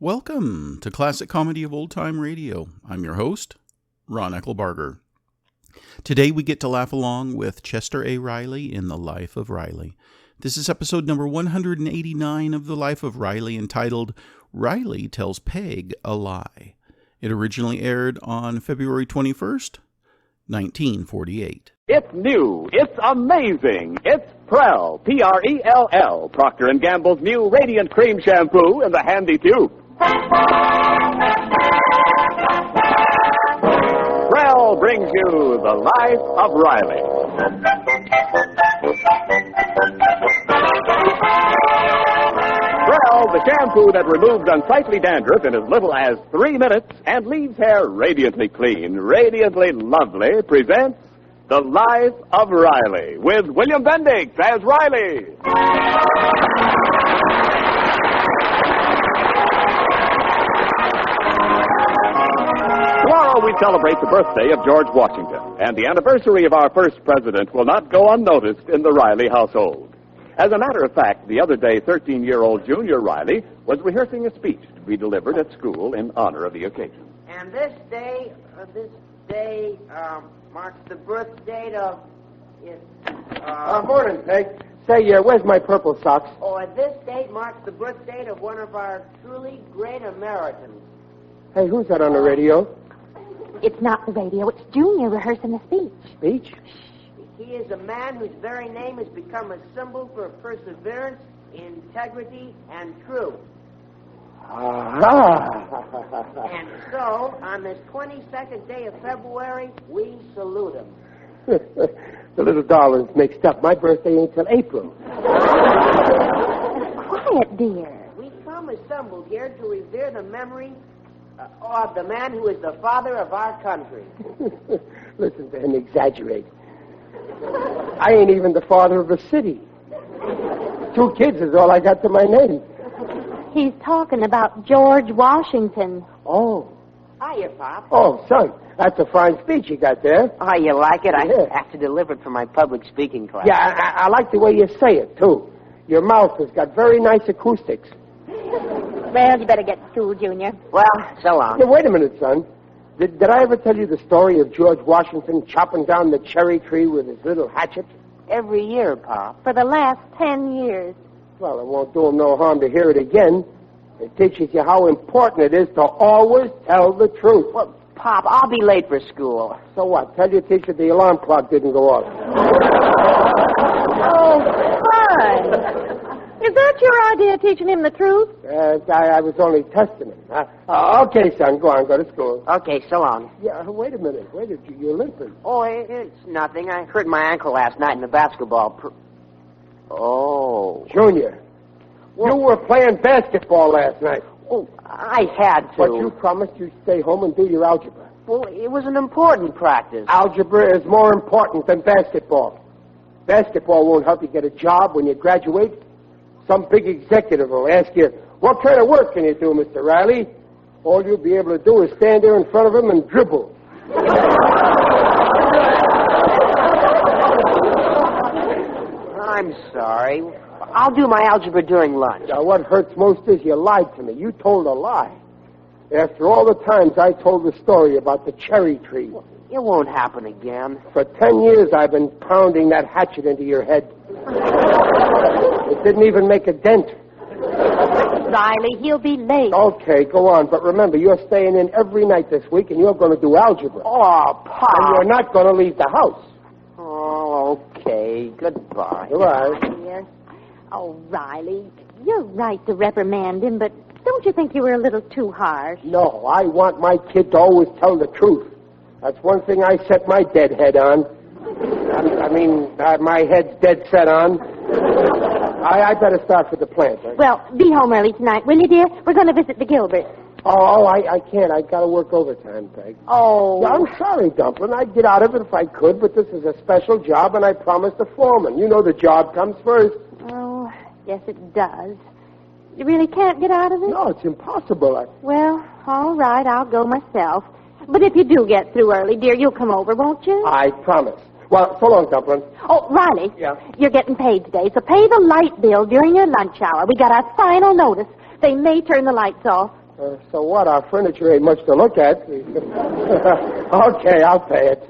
Welcome to Classic Comedy of Old Time Radio. I'm your host, Ron Eckelbarger. Today we get to laugh along with Chester A. Riley in The Life of Riley. This is episode number 189 of The Life of Riley, entitled Riley Tells Peg a Lie. It originally aired on February 21st, 1948. It's new. It's amazing. It's Prell, P-R-E-L-L, Procter & Gamble's new Radiant Cream Shampoo in the handy tube. Prell brings you The Life of Riley. Prell, the shampoo that removes unsightly dandruff in as little as 3 minutes and leaves hair radiantly clean, radiantly lovely, presents The Life of Riley, with William Bendix as Riley. Tomorrow we celebrate the birthday of George Washington, and the anniversary of our first president will not go unnoticed in the Riley household. As a matter of fact, the other day, 13-year-old Junior Riley was rehearsing a speech to be delivered at school in honor of the occasion. And this day marks the birth date of... Morning, Peg. Say, where's my purple socks? This date marks the birth date of one of our truly great Americans. Hey, who's that on the radio? It's not the radio. It's Junior rehearsing a speech. Speech? He is a man whose very name has become a symbol for perseverance, integrity, and truth. Ah. And so, on this 22nd day of February, we salute him. The little darling's mixed up. My birthday ain't till April. Quiet, dear. We come assembled here to revere the memory of the man who is the father of our country. Listen to him exaggerate. I ain't even the father of a city. 2 kids is all I got to my name. He's talking about George Washington. Oh. Hiya, Pop. Oh, son, that's a fine speech you got there. Oh, you like it? Yeah. I have to deliver it for my public speaking class. Yeah, I like the way you say it, too. Your mouth has got very nice acoustics. Well, you better get to school, Junior. Well, so long. Yeah, wait a minute, son. Did I ever tell you the story of George Washington chopping down the cherry tree with his little hatchet? Every year, Pop. For the last 10 years. Well, it won't do him no harm to hear it again. It teaches you how important it is to always tell the truth. Well, Pop, I'll be late for school. So what? Tell your teacher the alarm clock didn't go off. Oh, fine. Is that your idea of teaching him the truth? I was only testing him. Okay, son, go on, go to school. Okay, so long. Yeah, wait a minute. You're limping. Oh, it's nothing. I hurt my ankle last night in the basketball. Junior, you were playing basketball last night. Oh, I had to. But you promised you'd stay home and do your algebra. Well, it was an important practice. Algebra is more important than basketball. Basketball won't help you get a job when you graduate. Some big executive will ask you, what kind of work can you do, Mr. Riley? All you'll be able to do is stand there in front of him and dribble. I'm sorry. I'll do my algebra during lunch. Now, what hurts most is you lied to me. You told a lie. After all the times I told the story about the cherry tree. It won't happen again. For 10 years, I've been pounding that hatchet into your head. It didn't even make a dent. Riley, he'll be late. Okay, go on. But remember, you're staying in every night this week, and you're going to do algebra. Oh, Pop. And you're not going to leave the house. Oh, okay. Goodbye. Goodbye. Dear. Oh, Riley, you're right to reprimand him, but don't you think you were a little too harsh? No, I want my kid to always tell the truth. That's one thing I set my dead head on. My head's dead set on. I better start with the plant. Well, be home early tonight, will you, dear? We're going to visit the Gilberts. Oh, I can't. I got to work overtime, Peg. Oh. Yeah, I'm sorry, Dumplin'. I'd get out of it if I could, but this is a special job, and I promised the foreman. You know the job comes first. Oh, yes, it does. You really can't get out of it? No, it's impossible. Well, all right, I'll go myself. But if you do get through early, dear, you'll come over, won't you? I promise. Well, so long, Dumplin'. Oh, Riley. Yeah? You're getting paid today, so pay the light bill during your lunch hour. We got our final notice. They may turn the lights off. So what? Our furniture ain't much to look at. Okay, I'll pay it.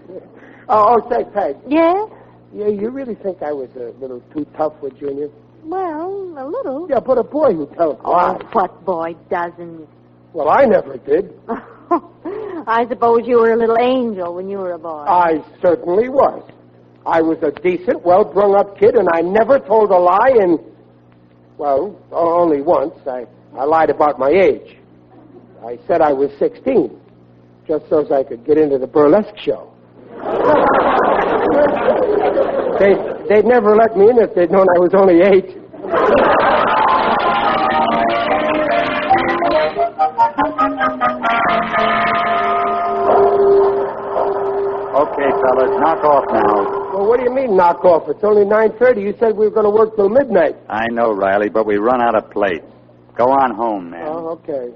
Say, Peg. Yeah? Yeah, you really think I was a little too tough with Junior? Well, a little. Yeah, but a boy who tells lies. What boy doesn't? Well, I never did. I suppose you were a little angel when you were a boy. I certainly was. I was a decent, well-brung-up kid, and I never told a lie, and, well, only once. I lied about my age. I said I was 16, just so as I could get into the burlesque show. They'd never let me in if they'd known I was only 8. Okay, fellas, knock off now. Well, what do you mean, knock off? It's only 9:30. You said we were going to work till midnight. I know, Riley, but we run out of plates. Go on home, man. Oh, okay.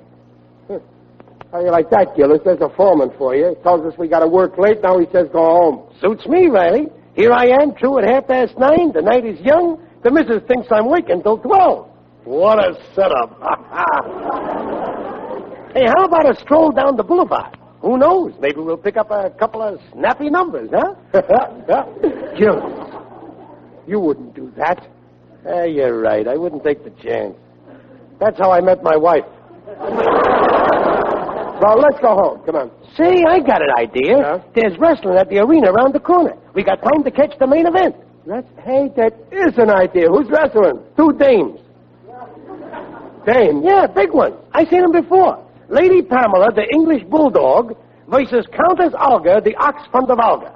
How do you like that, Gillis? There's a foreman for you. He tells us we got to work late. Now he says go home. Suits me, Riley. Here I am, true at 9:30. The night is young. The missus thinks I'm waking till 12. What a setup. Hey, how about a stroll down the boulevard? Who knows? Maybe we'll pick up a couple of snappy numbers, huh? Gillis, you wouldn't do that. You're right. I wouldn't take the chance. That's how I met my wife. Well, let's go home. Come on. Say, I got an idea. Huh? There's wrestling at the arena around the corner. We got time to catch the main event. Hey, that is an idea. Who's wrestling? 2 dames. Dames? Yeah, big ones. I seen them before. Lady Pamela, the English bulldog, versus Countess Olga, the ox from the Volga.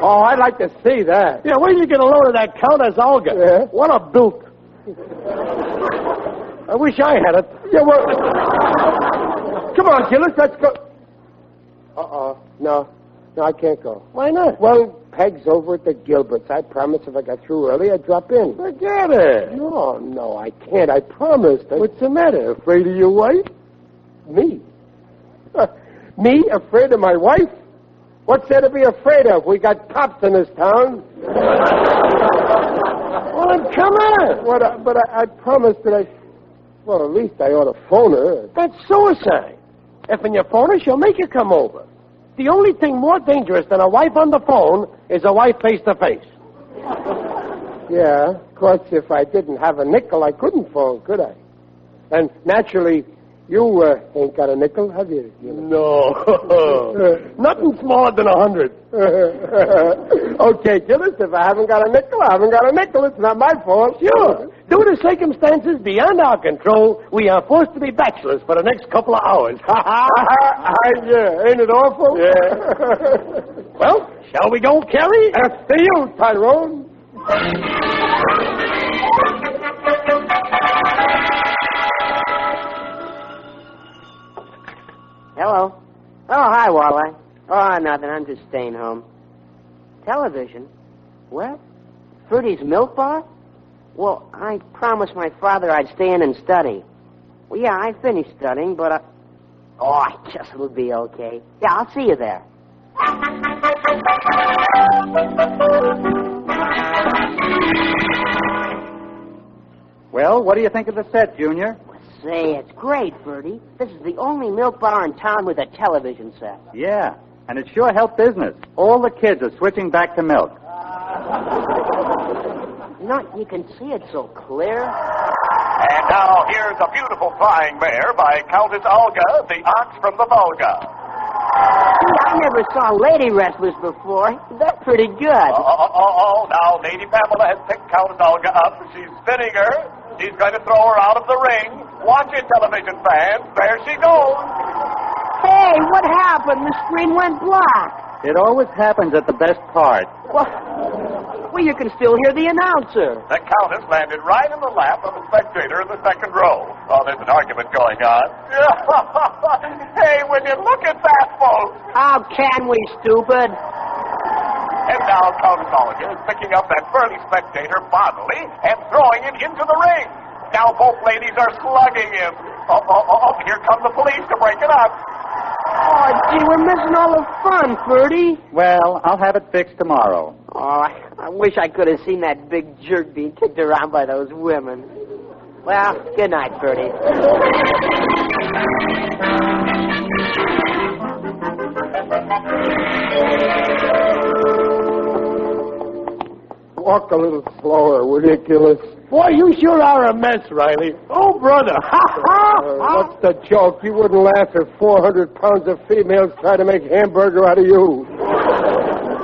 Oh, I'd like to see that. Yeah, where did you get a load of that Countess Olga? Yeah. What a bilk. I wish I had it. Yeah, well... Come on, Gillis, let's go. No, I can't go. Why not? Well, Peg's over at the Gilberts. I promised if I got through early, I'd drop in. Forget it. No, I can't. I promised. What's the matter? Afraid of your wife? Me? Me? Afraid of my wife? What's there to be afraid of? We got cops in this town. Well, come on. But I promised that well, at least I ought to phone her. That's suicide. If you phone her, she'll make you come over. The only thing more dangerous than a wife on the phone is a wife face-to-face. Yeah, of course, if I didn't have a nickel, I couldn't phone, could I? And naturally, you ain't got a nickel, have you? No. Nothing smaller than 100. Okay, Gillis, if I haven't got a nickel, I haven't got a nickel. It's not my fault. Sure. Due to circumstances beyond our control, we are forced to be bachelors for the next couple of hours. Yeah, ain't it awful? Yeah. Well, shall we go, Kerry? After you, Tyrone. Hello. Oh, hi, Walleye. Oh, nothing. I'm just staying home. Television? What? Ferdy's Milk Bar? Well, I promised my father I'd stay in and study. Well, yeah, I finished studying, but I guess it'll be okay. Yeah, I'll see you there. Well, what do you think of the set, Junior? Say, it's great, Bertie. This is the only milk bar in town with a television set. Yeah, and it sure helped business. All the kids are switching back to milk. You can see it so clear. And now here's a beautiful flying mare by Countess Olga, the ox from the Volga. I never saw lady wrestlers before. They're pretty good. Now Lady Pamela has picked Countess Olga up. She's spinning her. She's going to throw her out of the ring. Watch it, television fans. There she goes. Hey, what happened? The screen went black. It always happens at the best part. Well, you can still hear the announcer. The Countess landed right in the lap of a spectator in the second row. Oh, there's an argument going on. Hey, will you look at that, folks? How can we, stupid? And now Countess Olga is picking up that burly spectator bodily and throwing it into the ring. Now both ladies are slugging him. Here come the police to break it up. Oh, gee, we're missing all the fun, Ferdy. Well, I'll have it fixed tomorrow. Oh, I wish I could have seen that big jerk being kicked around by those women. Well, good night, Ferdy. Walk a little slower, will you, Gillis? Boy, you sure are a mess, Riley. Oh, brother. What's the joke? You wouldn't laugh if 400 pounds of females tried to make hamburger out of you.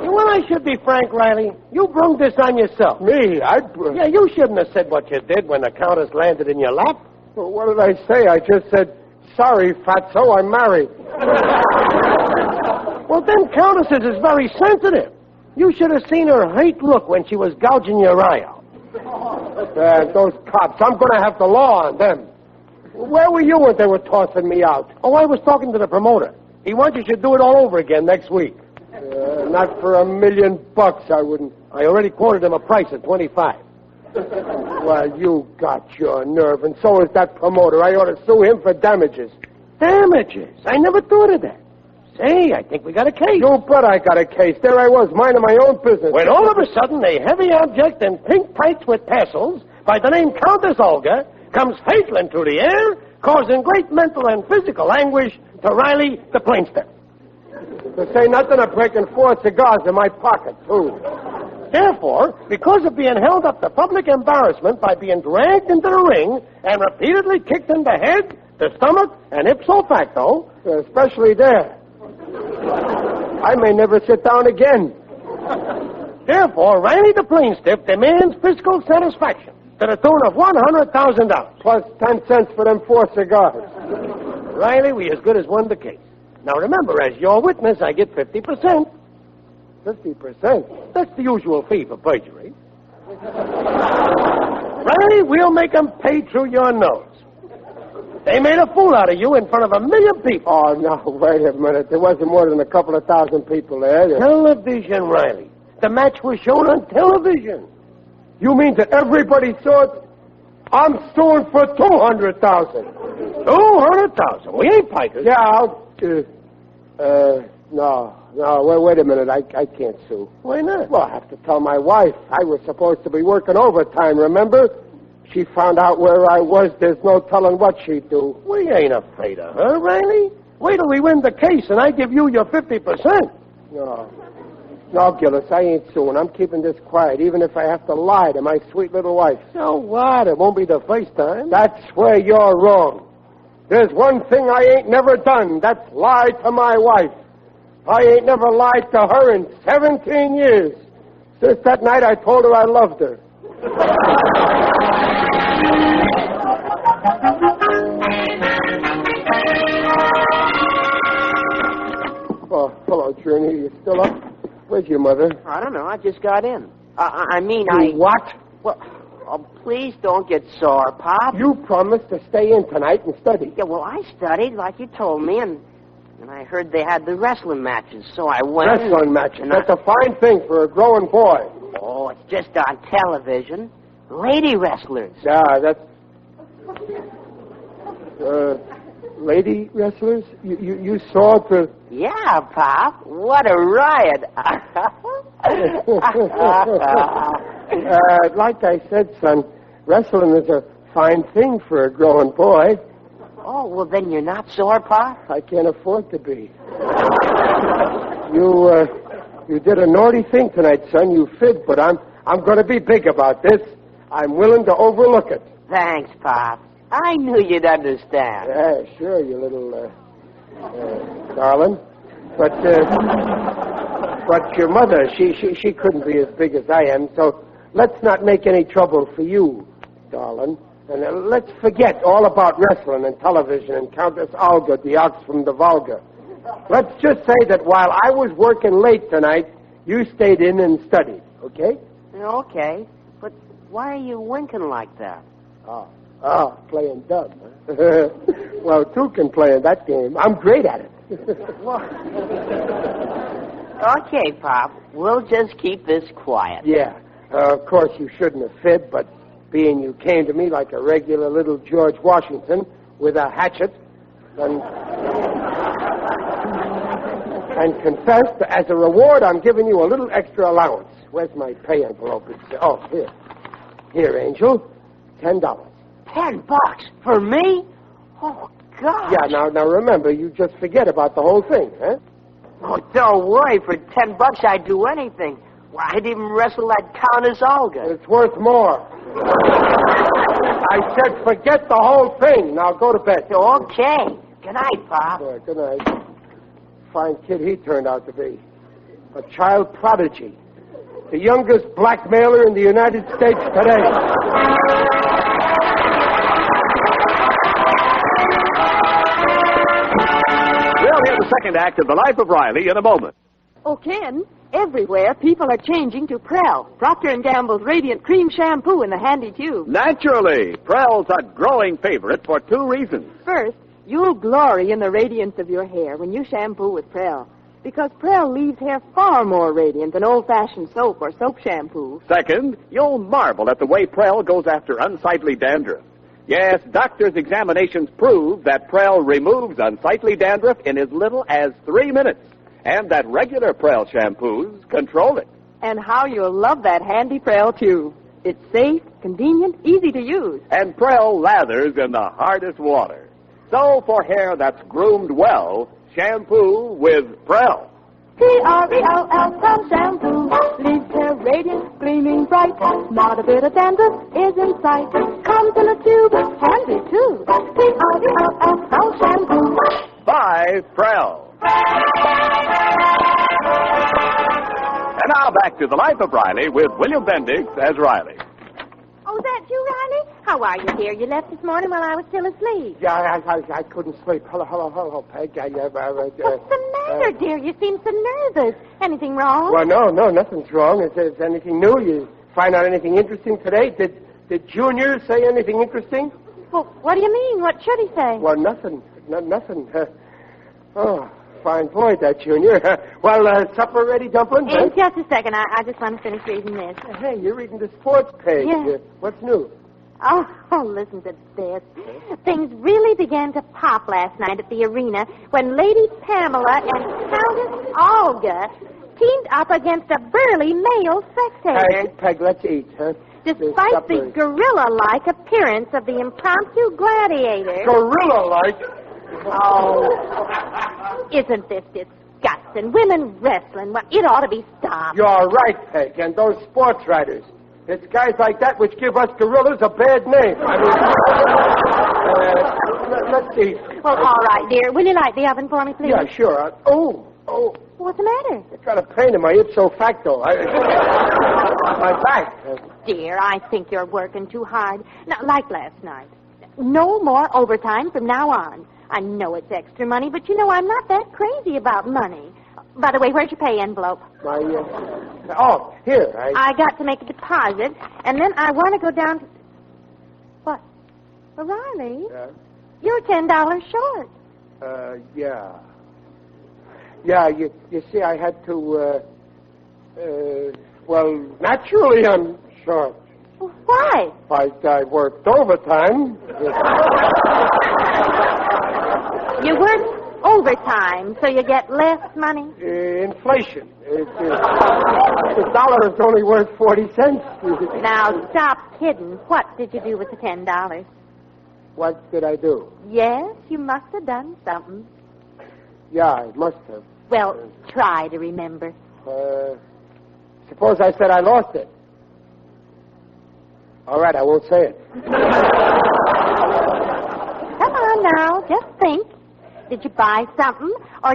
Well, I should be frank, Riley. You brung this on yourself. Me? Yeah, you shouldn't have said what you did when the Countess landed in your lap. Well, what did I say? I just said, sorry, fatso, I'm married. Well, them Countesses is very sensitive. You should have seen her hate look when she was gouging your eye out. Those cops, I'm going to have the law on them. Where were you when they were tossing me out? Oh, I was talking to the promoter. He wants you to do it all over again next week. Not for $1 million, I wouldn't. I already quoted him a price of $25. Well, you got your nerve, and so is that promoter. I ought to sue him for damages. Damages? I never thought of that. Say, I think we got a case. You bet I got a case. There I was, minding my own business. When all of a sudden a heavy object in pink tights with tassels by the name Countess Olga comes hurtling through the air, causing great mental and physical anguish to Riley the plainstiff. To say nothing of breaking 4 cigars in my pocket, too. Therefore, because of being held up to public embarrassment by being dragged into the ring and repeatedly kicked in the head, the stomach, and ipso facto, especially there, I may never sit down again. Therefore, Riley the plainstiff demands fiscal satisfaction to the tune of $100,000. Plus 10 cents for them 4 cigars. Riley, we as good as won the case. Now remember, as your witness, I get 50%. 50%? That's the usual fee for perjury. Riley, we'll make them pay through your nose. They made a fool out of you in front of 1 million people. Oh, no, wait a minute. There wasn't more than a couple of thousand people there. Television, Riley. The match was shown on television. You mean that everybody saw it? I'm suing for $200,000. $200,000? We ain't pikers. Yeah, no, wait a minute. I can't sue. Why not? Well, I have to tell my wife. I was supposed to be working overtime, remember? She found out where I was. There's no telling what she'd do. We ain't afraid of her, Riley. Wait till we win the case and I give you your 50%. No, Gillis, I ain't suing. I'm keeping this quiet, even if I have to lie to my sweet little wife. So what? It won't be the first time. That's where you're wrong. There's one thing I ain't never done. That's lie to my wife. I ain't never lied to her in 17 years. Since that night I told her I loved her. Oh, hello, Journey. You still up? Where's your mother? I don't know. I just got in. I mean, You what? Well, please don't get sore, Pop. You promised to stay in tonight and study. Yeah, well, I studied like you told me, and I heard they had the wrestling matches, so I went. Wrestling matches? That's a fine thing for a growing boy. Oh, it's just on television. Lady wrestlers. Yeah, that's... lady wrestlers? You saw the... Yeah, Pop. What a riot. Like I said, son, wrestling is a fine thing for a growing boy. Oh, well, then you're not sore, Pop? I can't afford to be. You did a naughty thing tonight, son. You fibbed, but I'm going to be big about this. I'm willing to overlook it. Thanks, Pop. I knew you'd understand. Yeah, sure, you little, darling. But your mother, she couldn't be as big as I am, so let's not make any trouble for you, darling. And let's forget all about wrestling and television and Countess Olga, the ox from the Volga. Let's just say that while I was working late tonight, you stayed in and studied, okay? Okay, but why are you winking like that? Playing dumb, huh? Well, two can play in that game. I'm great at it. Okay, Pop. We'll just keep this quiet. Yeah. Of course, you shouldn't have fibbed, but being you came to me like a regular little George Washington with a hatchet and confessed, as a reward, I'm giving you a little extra allowance. Where's my pay envelope? Here. Here, Angel. $10. $10 for me? Oh, God. Yeah, now remember, you just forget about the whole thing, huh? Oh, don't worry. For $10, I'd do anything. Why, I'd even wrestle that Countess Olga. It's worth more. I said forget the whole thing. Now go to bed. Okay. Good night, Pop. Good night. Fine kid he turned out to be. A child prodigy. The youngest blackmailer in the United States today. We'll hear the second act of The Life of Riley in a moment. Oh, Ken, everywhere people are changing to Prel, Procter & Gamble's Radiant Cream Shampoo in the handy tube. Naturally, Prell's a growing favorite for two reasons. First, you'll glory in the radiance of your hair when you shampoo with Prel, because Prel leaves hair far more radiant than old-fashioned soap or soap shampoo. Second, you'll marvel at the way Prell goes after unsightly dandruff. Yes, doctors' examinations prove that Prell removes unsightly dandruff in as little as 3 minutes, and that regular Prell shampoos control it. And how you'll love that handy Prel tube. It's safe, convenient, easy to use. And Prell lathers in the hardest water. So for hair that's groomed well, shampoo with Prell. P-R-E-L-L, Prel Shampoo. Leaves hair radiant, gleaming bright. Not a bit of dandruff is in sight. Comes in a tube, handy too. P-R-E-L-L, Prel Shampoo. By Prell. And now back to The Life of Riley with William Bendix as Riley. Oh, that you, Riley? How are you, dear? You left this morning while I was still asleep. Yeah, I couldn't sleep. Hello, Peg. What's the matter, dear? You seem so nervous. Anything wrong? Well, no, nothing's wrong. Is there anything new? You find out anything interesting today? Did Junior say anything interesting? Well, what do you mean? What should he say? Well, nothing. Nothing. Oh, fine boy, that Junior. Well, supper ready, Dumplin'? In just a second. I just want to finish reading this. Hey, you're reading the sports page. Yeah. What's new? Oh, listen to this. Things really began to pop last night at the arena when Lady Pamela and Countess Olga teamed up against a burly male spectator. Peg, let's eat, huh? Despite the gorilla-like appearance of the impromptu gladiator... Gorilla-like? Oh, isn't this disgusting? Women wrestling, well, it ought to be stopped. You're right, Peg, and those sports writers. It's guys like that which give us gorillas a bad name. I mean, let's see. Well, all right, dear. Will you light the oven for me, please? Yeah, sure. Oh. What's the matter? I got a pain in my ipso facto. My back. Dear, I think you're working too hard. Now, like last night. No more overtime from now on. I know it's extra money, but you know I'm not that crazy about money. By the way, where's your pay envelope? Here. I got to make a deposit, and then I want to go down to... What? Riley? You're $10 short. Yeah. Yeah, you see, I had to, well, naturally I'm short. Well, why? I worked overtime. You work overtime, so you get less money? Inflation. The dollar is only worth 40 cents. Now, stop kidding. What did you do with the $10? What did I do? Yes, you must have done something. Yeah, I must have. Well, try to remember. Suppose I said I lost it. All right, I won't say it. Come on now, just think. Did you buy something, or...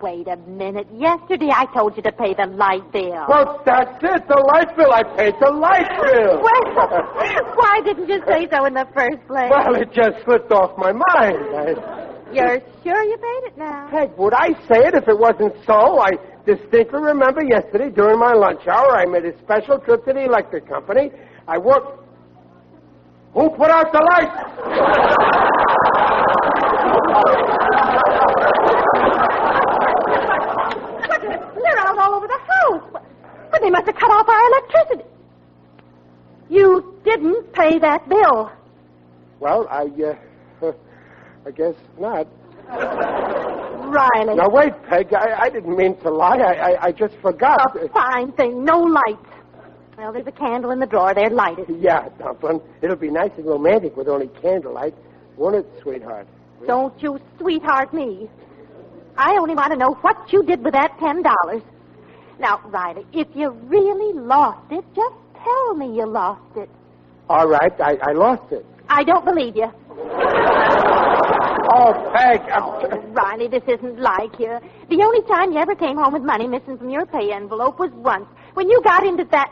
Wait a minute. Yesterday I told you to pay the light bill. Well, that's it. The light bill. I paid the light bill. Well, why didn't you say so in the first place? Well, it just slipped off my mind. You're sure you paid it now? Peg, would I say it if it wasn't so? I distinctly remember yesterday during my lunch hour I made a special trip to the electric company. I worked... Who put out the lights? They're out all over the house. But they must have cut off our electricity. You didn't pay that bill. Well, I guess not. Riley. Now, wait, Peg. I didn't mean to lie. I just forgot. A fine thing. No lights. Well, there's a candle in the drawer there. Light it. Yeah, Dumplin'. It'll be nice and romantic with only candlelight. Won't it, sweetheart? Don't you sweetheart me. I only want to know what you did with that $10. Now, Riley, if you really lost it, just tell me you lost it. All right, I lost it. I don't believe you. Oh, Peg. Riley, this isn't like you. The only time you ever came home with money missing from your pay envelope was once, when you got into that...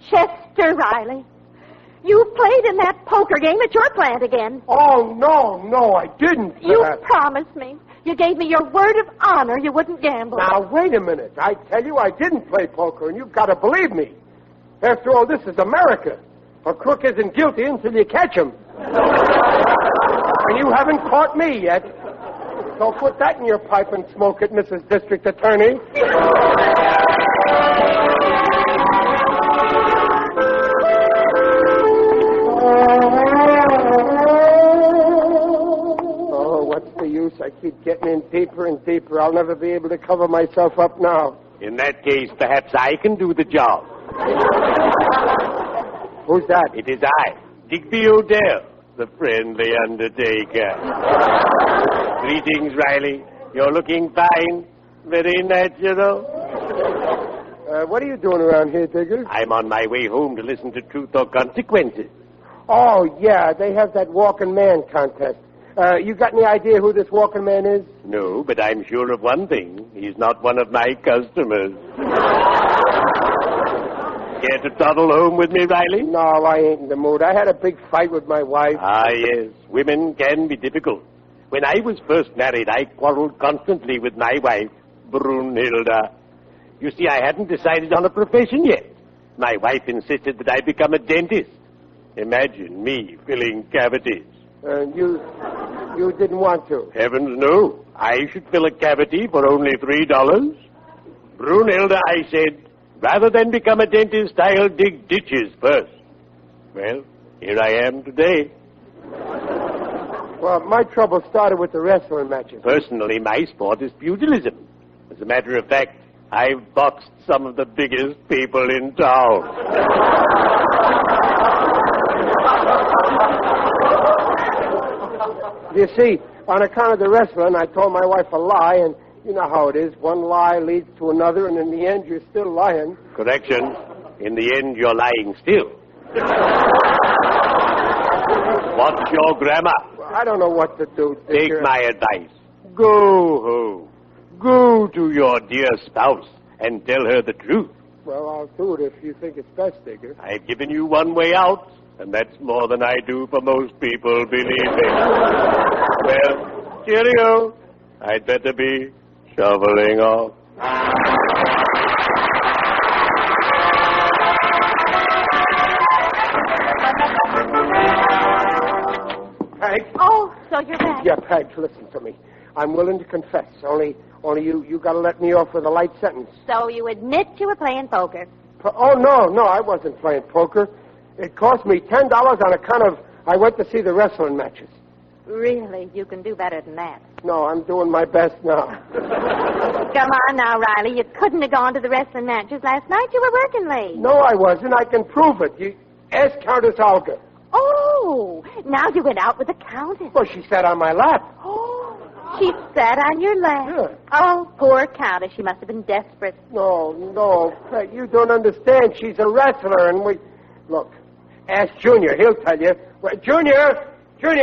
Chester Riley. You played in that poker game at your plant again. Oh, no, I didn't. You promised me. You gave me your word of honor you wouldn't gamble. Now, wait a minute. I tell you I didn't play poker, and you've got to believe me. After all, this is America. A crook isn't guilty until you catch him. And you haven't caught me yet. So put that in your pipe and smoke it, Mrs. District Attorney. Oh, what's the use? I keep getting in deeper and deeper. I'll never be able to cover myself up now. In that case, perhaps I can do the job. Who's that? It is I, Digby Odell, the friendly undertaker. Greetings, Riley. You're looking fine. Very natural. What are you doing around here, Digger? I'm on my way home to listen to Truth or Consequences. Oh, yeah, they have that walking man contest. You got any idea who this walking man is? No, but I'm sure of one thing. He's not one of my customers. Care to toddle home with me, Riley? No, I ain't in the mood. I had a big fight with my wife. Ah, yes. Women can be difficult. When I was first married, I quarreled constantly with my wife, Brunhilde. You see, I hadn't decided on a profession yet. My wife insisted that I become a dentist. Imagine me filling cavities. You didn't want to? Heavens, no. I should fill a cavity for only $3. Brunhilde, I said, rather than become a dentist, I'll dig ditches first. Well, here I am today. Well, my trouble started with the wrestling matches. Personally, my sport is pugilism. As a matter of fact, I've boxed some of the biggest people in town. You see, on account of the wrestling, I told my wife a lie, and you know how it is. One lie leads to another, and in the end, you're still lying. Correction. In the end, you're lying still. What's your grammar? I don't know what to do, Digger. Take my advice. Go home. Go to your dear spouse and tell her the truth. Well, I'll do it if you think it's best, Digger. I've given you one way out, and that's more than I do for most people, believe me. Well, cheerio. I'd better be shoveling off. Peg? Oh, so you're back. Yeah, Peg, listen to me. I'm willing to confess. Only you got to let me off with a light sentence. So you admit you were playing poker. Oh, no, I wasn't playing poker. It cost me $10 on account of I went to see the wrestling matches. Really? You can do better than that. No, I'm doing my best now. Come on now, Riley. You couldn't have gone to the wrestling matches last night. You were working late. No, I wasn't. I can prove it. You ask Countess Olga. Oh, now you went out with the Countess. Well, she sat on my lap. Oh, she sat on your lap. Yeah. Oh, poor Countess. She must have been desperate. No, Peg, you don't understand. She's a wrestler, and we... Look, ask Junior. He'll tell you. Well, Junior,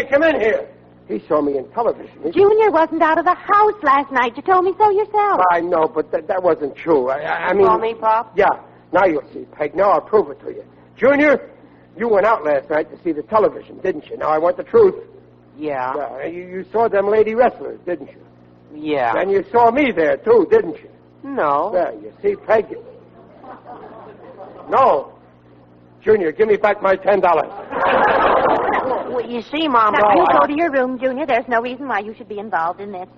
come in here. He saw me in television. Junior wasn't out of the house last night. You told me so yourself. I know, but that wasn't true. I mean... Call me, Pop? Yeah. Now you'll see, Peg. Now I'll prove it to you. Junior, you went out last night to see the television, didn't you? Now I want the truth. Yeah. You saw them lady wrestlers, didn't you? Yeah. And you saw me there, too, didn't you? No. There, you see, Peg. No. Junior, give me back my $10. Well, you see, Mom... Now, you go to your room, Junior. There's no reason why you should be involved in this.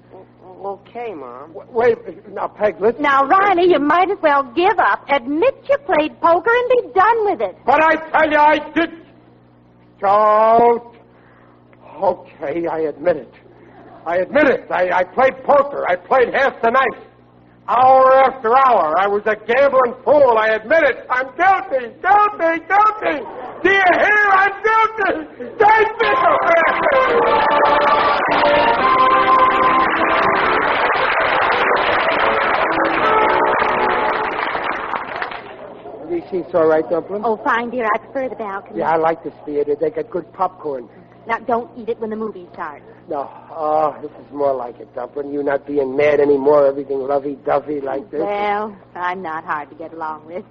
Okay, Mom. Wait, now, Peg, listen. Now, Riley, you might as well give up. Admit you played poker and be done with it. But I tell you, I did... Don't. Okay, I admit it. I played poker. I played half the night. Hour after hour, I was a gambling fool. I admit it. I'm guilty. Guilty. Guilty. Do you hear? I'm guilty. Thank you. These seats all right, Dumplin'? Oh, fine, dear. I prefer the balcony. Yeah, I like this theater. They got good popcorn. Now, don't eat it when the movie starts. No. Oh, this is more like it, Dumplin'. You not being mad anymore, everything lovey-dovey like this. Well, I'm not hard to get along with.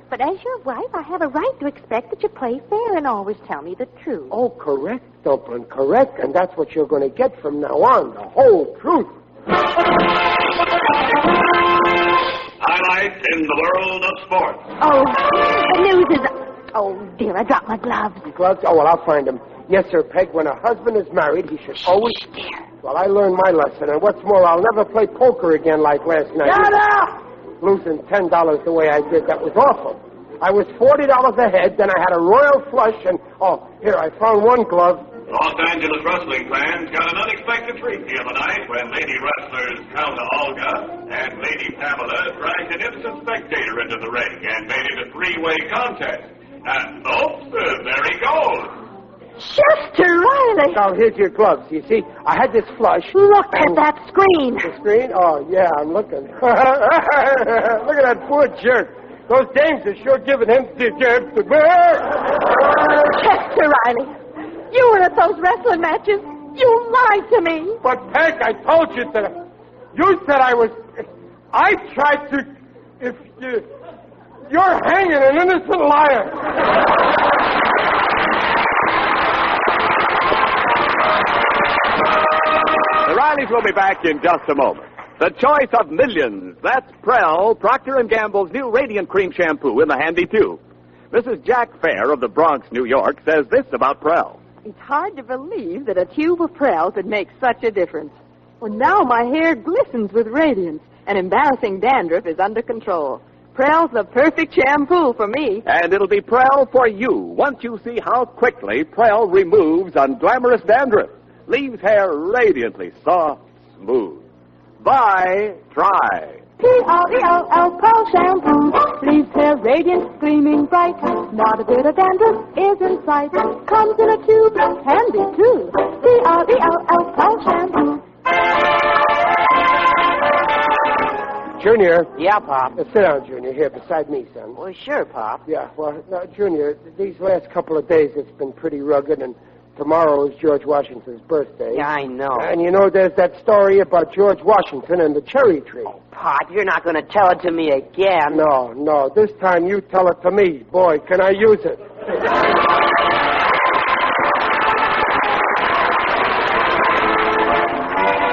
But as your wife, I have a right to expect that you play fair and always tell me the truth. Oh, correct, Dumplin', correct. And that's what you're going to get from now on, the whole truth. Highlights in the world of sports. Oh, the news is... Oh, dear, I dropped my gloves. Gloves? Oh, well, I'll find them. Yes, sir, Peg, when a husband is married, he should always... Well, I learned my lesson, and what's more, I'll never play poker again like last night. Shut up! Losing $10 the way I did, that was awful. I was $40 ahead, then I had a royal flush, and... Oh, here, I found one glove. Los Angeles wrestling fans got an unexpected treat the other night when lady wrestlers Countess Olga and Lady Pamela dragged an innocent spectator into the ring and made it a three-way contest. And, oops, there he goes. Chester Riley! Now, here's your gloves. You see, I had this flush. Look at that screen. The screen? Oh, yeah, I'm looking. Look at that poor jerk. Those dames are sure giving him Chester Riley, you were at those wrestling matches. You lied to me. But, Peg, I told you that. You said I was... I tried to... If you... You're hanging an innocent liar. The Rileys will be back in just a moment. The choice of millions. That's Prell, Procter & Gamble's new Radiant Cream Shampoo in the handy tube. Mrs. Jack Fair of the Bronx, New York, says this about Prell. It's hard to believe that a tube of Prell could make such a difference. Well, now my hair glistens with radiance, and embarrassing dandruff is under control. Prell's the perfect shampoo for me. And it'll be Prell for you once you see how quickly Prell removes unglamorous dandruff. Leaves hair radiantly soft, smooth. Buy, try. P-R-E-L-L, Prell shampoo. Leaves hair radiant, gleaming bright. Not a bit of dandruff is in sight. Comes in a tube, handy too. P-R-E-L-L, Prell shampoo. Junior. Yeah, Pop. Sit down, Junior, here beside me, son. Well, sure, Pop. Yeah, well, now, Junior, these last couple of days it's been pretty rugged, and tomorrow is George Washington's birthday. Yeah, I know. And you know, there's that story about George Washington and the cherry tree. Oh, Pop, you're not going to tell it to me again. No. This time you tell it to me. Boy, can I use it.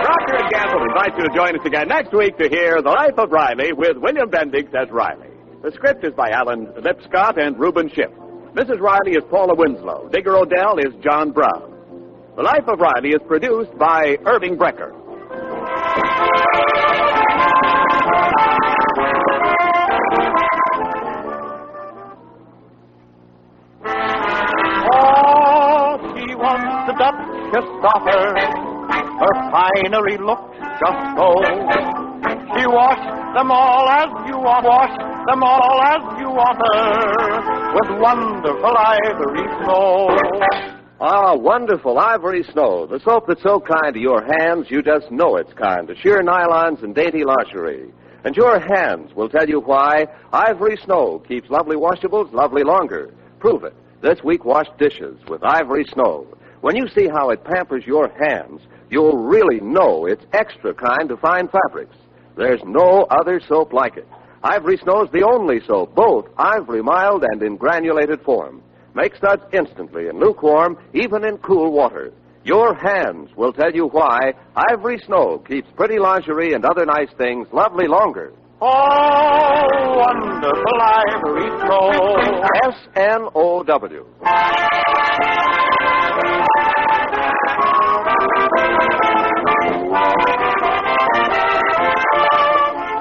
Procter & Gamble invites you to join us again next week to hear The Life of Riley with William Bendix as Riley. The script is by Alan Lipscott and Reuben Schiff. Mrs. Riley is Paula Winslow. Digger Odell is John Brown. The Life of Riley is produced by Irving Brecker. Oh, she was the Duchess daughter. Her finery looked just gold. She washed them all as you want, washed them all as you want her, with wonderful ivory snow. Ah, wonderful ivory snow. The soap that's so kind to your hands, you just know it's kind. The sheer nylons and dainty lingerie. And your hands will tell you why Ivory Snow keeps lovely washables lovely longer. Prove it. This week, wash dishes with Ivory Snow. When you see how it pampers your hands, you'll really know it's extra kind to fine fabrics. There's no other soap like it. Ivory Snow is the only soap, both ivory mild and in granulated form. Make suds instantly in lukewarm, even in cool water. Your hands will tell you why Ivory Snow keeps pretty lingerie and other nice things lovely longer. Oh, wonderful ivory snow. S-N-O-W.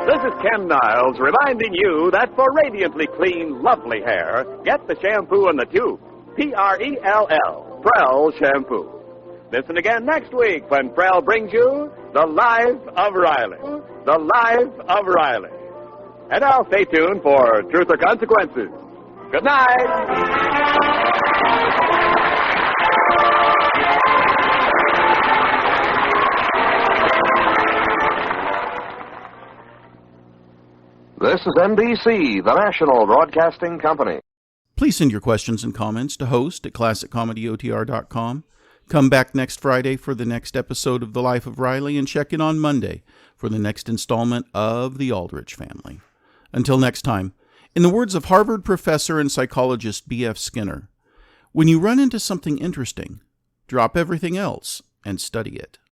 This is Ken Niles reminding you that for radiantly clean, lovely hair, get the shampoo in the tube. P-R-E-L-L, Prell Shampoo. Listen again next week when Prell brings you The Life of Riley. The Life of Riley. And now stay tuned for Truth or Consequences. Good night. This is NBC, the national broadcasting company. Please send your questions and comments to host@classiccomedyotr.com. Come back next Friday for the next episode of The Life of Riley, and check in on Monday for the next installment of The Aldrich Family. Until next time, in the words of Harvard professor and psychologist B.F. Skinner, when you run into something interesting, drop everything else and study it.